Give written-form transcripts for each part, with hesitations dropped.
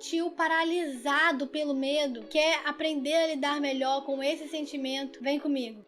sentiu paralisado pelo medo? Quer aprender a lidar melhor com esse sentimento? Vem comigo!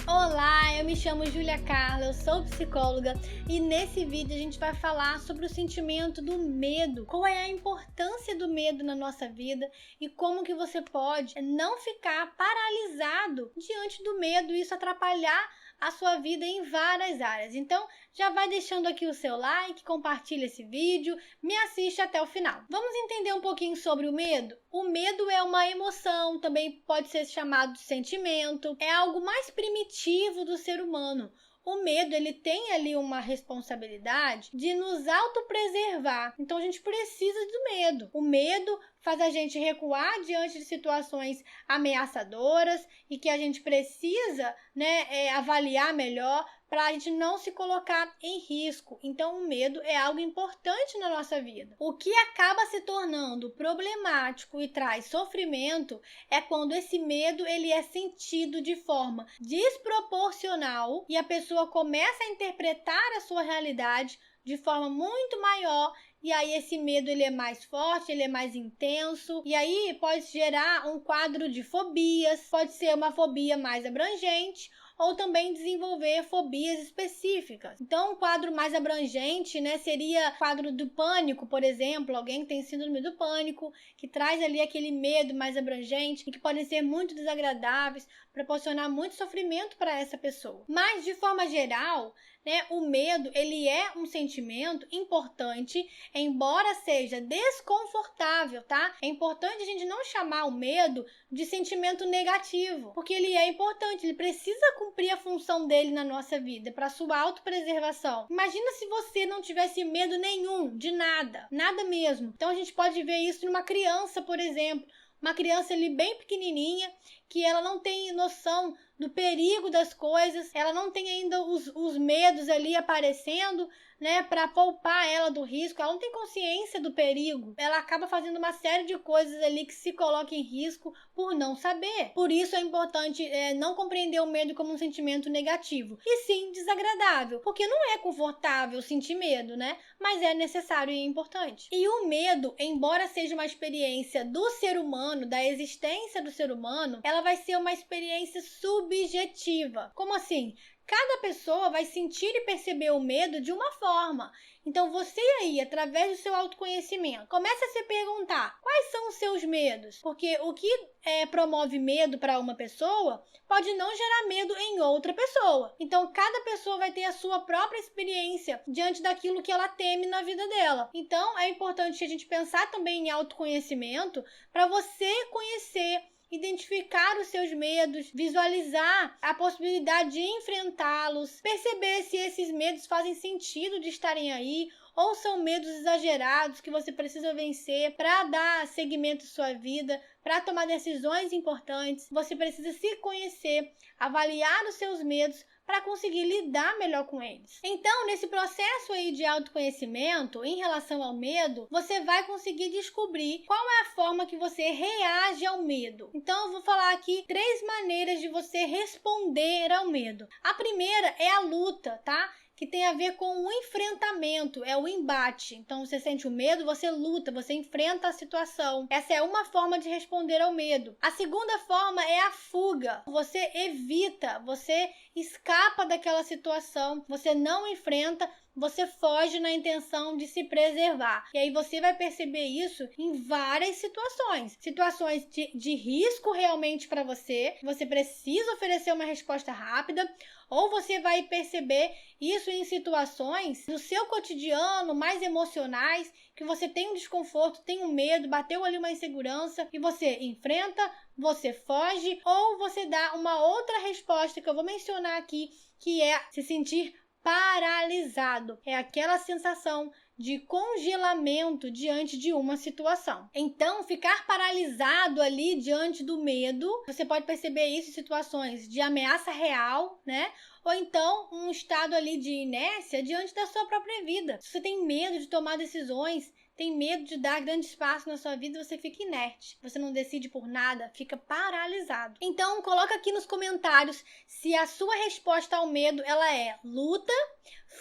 Olá, eu me chamo Júlia Carla, eu sou psicóloga e nesse vídeo a gente vai falar sobre o sentimento do medo. Qual é a importância do medo na nossa vida e como que você pode não ficar paralisado diante do medo e isso atrapalhar a sua vida em várias áreas. Então, já vai deixando aqui o seu like, compartilha esse vídeo, me assiste até o final. Vamos entender um pouquinho sobre o medo? O medo é uma emoção, também pode ser chamado de sentimento, é algo mais primitivo do ser humano. O medo, ele tem ali uma responsabilidade de nos autopreservar. Então, a gente precisa do medo. O medo faz a gente recuar diante de situações ameaçadoras e que a gente precisa, avaliar melhor para a gente não se colocar em risco. Então, o medo é algo importante na nossa vida. O que acaba se tornando problemático e traz sofrimento é quando esse medo ele é sentido de forma desproporcional e a pessoa começa a interpretar a sua realidade de forma muito maior. E aí esse medo ele é mais forte, ele é mais intenso, e aí pode gerar um quadro de fobias, pode ser uma fobia mais abrangente, ou também desenvolver fobias específicas. Então, um quadro mais abrangente, seria o quadro do pânico, por exemplo, alguém que tem síndrome do pânico, que traz ali aquele medo mais abrangente e que podem ser muito desagradáveis, proporcionar muito sofrimento para essa pessoa. Mas, de forma geral, o medo, ele é um sentimento importante, embora seja desconfortável, tá? É importante a gente não chamar o medo de sentimento negativo, porque ele é importante, ele precisa cumprir a função dele na nossa vida, para sua autopreservação. Imagina se você não tivesse medo nenhum, de nada, nada mesmo. Então a gente pode ver isso numa criança, por exemplo, uma criança ali bem pequenininha, que ela não tem noção do perigo das coisas, ela não tem ainda os medos ali aparecendo, para poupar ela do risco, ela não tem consciência do perigo, ela acaba fazendo uma série de coisas ali que se coloca em risco por não saber. Por isso é importante não compreender o medo como um sentimento negativo, e sim desagradável, porque não é confortável sentir medo, mas é necessário e importante. E o medo, embora seja uma experiência do ser humano, da existência do ser humano, ela vai ser uma experiência subjetiva. Como assim? Cada pessoa vai sentir e perceber o medo de uma forma. Então você aí, através do seu autoconhecimento, começa a se perguntar quais são os seus medos. Porque o que promove medo para uma pessoa pode não gerar medo em outra pessoa. Então cada pessoa vai ter a sua própria experiência diante daquilo que ela teme na vida dela. Então é importante a gente pensar também em autoconhecimento para você conhecer, identificar os seus medos, visualizar a possibilidade de enfrentá-los, perceber se esses medos fazem sentido de estarem aí ou são medos exagerados que você precisa vencer para dar seguimento à sua vida, para tomar decisões importantes. Você precisa se conhecer, avaliar os seus medos para conseguir lidar melhor com eles. Então, nesse processo aí de autoconhecimento, em relação ao medo, você vai conseguir descobrir qual é a forma que você reage ao medo. Então, eu vou falar aqui 3 maneiras de você responder ao medo. A primeira é a luta, tá? Que tem a ver com o enfrentamento, é o embate. Então, você sente o medo, você luta, você enfrenta a situação. Essa é uma forma de responder ao medo. A segunda forma é a fuga. Você evita, você escapa daquela situação, você não enfrenta, você foge na intenção de se preservar. E aí você vai perceber isso em várias situações. Situações de risco realmente para você. Você precisa oferecer uma resposta rápida. Ou você vai perceber isso em situações do seu cotidiano, mais emocionais, que você tem um desconforto, tem um medo, bateu ali uma insegurança e você enfrenta, você foge, ou você dá uma outra resposta que eu vou mencionar aqui, que é se sentir paralisado. É aquela sensação de congelamento diante de uma situação. Então, ficar paralisado ali diante do medo, você pode perceber isso em situações de ameaça real, Ou então, um estado ali de inércia diante da sua própria vida. Se você tem medo de tomar decisões, tem medo de dar grande espaço na sua vida, você fica inerte. Você não decide por nada, fica paralisado. Então, coloca aqui nos comentários se a sua resposta ao medo ela é luta,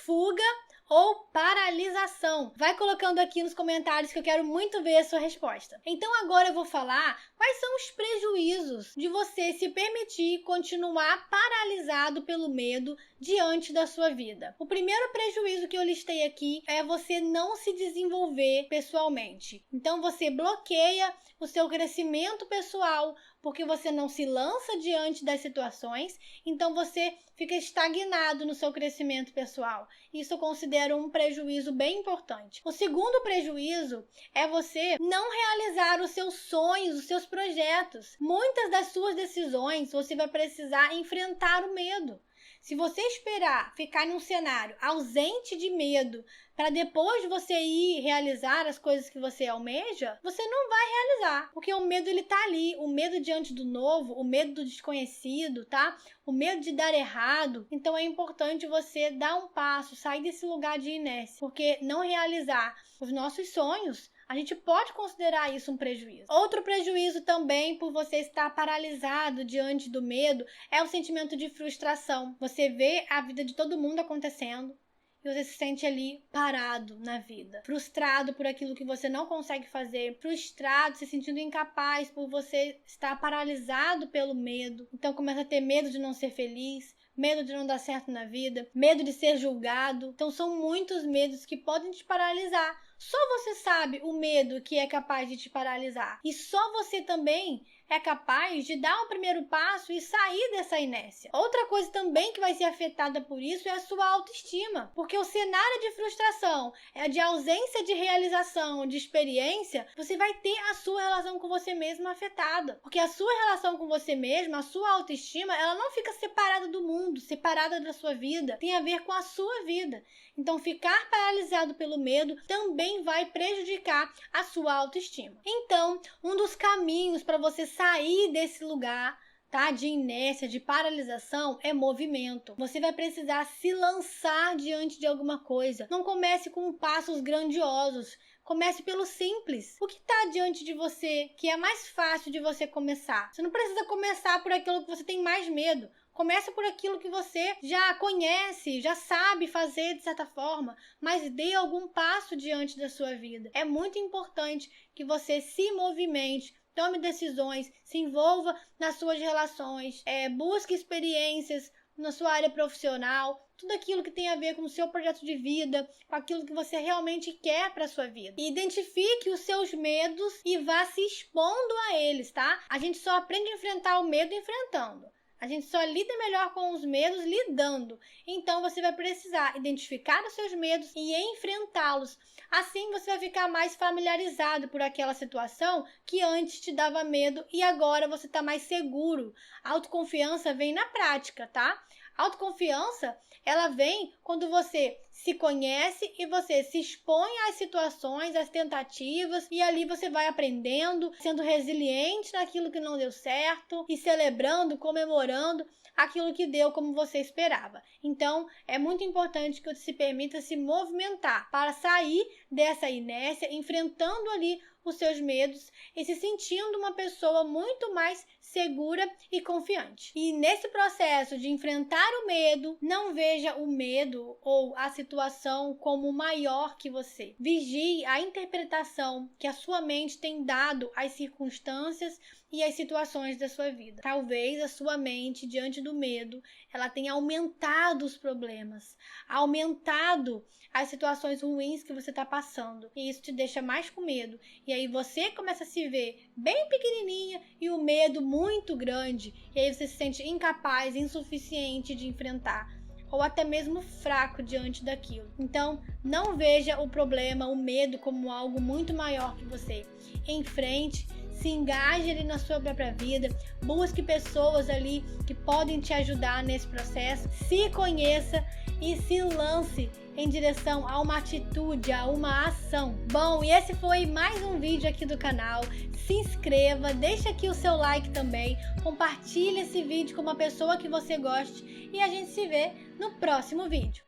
fuga ou paralisado. paralisação? Vai colocando aqui nos comentários que eu quero muito ver a sua resposta. Então agora eu vou falar quais são os prejuízos de você se permitir continuar paralisado pelo medo diante da sua vida. O primeiro prejuízo que eu listei aqui é você não se desenvolver pessoalmente. Então você bloqueia o seu crescimento pessoal porque você não se lança diante das situações, então você fica estagnado no seu crescimento pessoal. Isso eu considero um prejuízo bem importante. O segundo prejuízo é você não realizar os seus sonhos, os seus projetos. Muitas das suas decisões você vai precisar enfrentar o medo. Se você esperar ficar num cenário ausente de medo para depois você ir realizar as coisas que você almeja, você não vai realizar, porque o medo ele tá ali, o medo diante do novo, o medo do desconhecido, tá? O medo de dar errado. Então é importante você dar um passo, sair desse lugar de inércia, porque não realizar os nossos sonhos, a gente pode considerar isso um prejuízo. Outro prejuízo também por você estar paralisado diante do medo é o sentimento de frustração. Você vê a vida de todo mundo acontecendo e você se sente ali parado na vida, frustrado por aquilo que você não consegue fazer, frustrado, se sentindo incapaz por você estar paralisado pelo medo. Então começa a ter medo de não ser feliz, medo de não dar certo na vida, medo de ser julgado. Então são muitos medos que podem te paralisar. Só você sabe o medo que é capaz de te paralisar. E só você também é capaz de dar o primeiro passo e sair dessa inércia. Outra coisa também que vai ser afetada por isso é a sua autoestima. Porque o cenário de frustração, de ausência de realização, de experiência, você vai ter a sua relação com você mesma afetada. Porque a sua relação com você mesma, a sua autoestima, ela não fica separada do mundo, separada da sua vida. Tem a ver com a sua vida. Então, ficar paralisado pelo medo também vai prejudicar a sua autoestima. Então, um dos caminhos para você sair desse lugar, tá, de inércia, de paralisação, é movimento. Você vai precisar se lançar diante de alguma coisa. Não comece com passos grandiosos. Comece pelo simples. O que está diante de você que é mais fácil de você começar? Você não precisa começar por aquilo que você tem mais medo. Comece por aquilo que você já conhece, já sabe fazer de certa forma, mas dê algum passo diante da sua vida. É muito importante que você se movimente, tome decisões, se envolva nas suas relações, busque experiências na sua área profissional, tudo aquilo que tem a ver com o seu projeto de vida, com aquilo que você realmente quer para a sua vida. E identifique os seus medos e vá se expondo a eles, tá? A gente só aprende a enfrentar o medo enfrentando. A gente só lida melhor com os medos lidando. Então você vai precisar identificar os seus medos e enfrentá-los. Assim você vai ficar mais familiarizado por aquela situação que antes te dava medo e agora você está mais seguro. A autoconfiança vem na prática, tá? A autoconfiança, ela vem quando você se conhece e você se expõe às situações, às tentativas, e ali você vai aprendendo, sendo resiliente naquilo que não deu certo e celebrando, comemorando aquilo que deu como você esperava. Então, é muito importante que você se permita se movimentar para sair dessa inércia, enfrentando ali os seus medos e se sentindo uma pessoa muito mais segura e confiante. E nesse processo de enfrentar o medo, não veja o medo ou a situação como maior que você. Vigie a interpretação que a sua mente tem dado às circunstâncias e às situações da sua vida. Talvez a sua mente, diante do medo, ela tenha aumentado os problemas, aumentado as situações ruins que você está passando. E isso te deixa mais com medo. E aí você começa a se ver bem pequenininha e o medo muito grande. E aí você se sente incapaz, insuficiente de enfrentar, ou até mesmo fraco diante daquilo. Então, não veja o problema, o medo, como algo muito maior que você. Enfrente, se engaje ali na sua própria vida, busque pessoas ali que podem te ajudar nesse processo, se conheça e se lance em direção a uma atitude, a uma ação. Bom, e esse foi mais um vídeo aqui do canal. Se inscreva, deixa aqui o seu like também, compartilhe esse vídeo com uma pessoa que você goste e a gente se vê no próximo vídeo.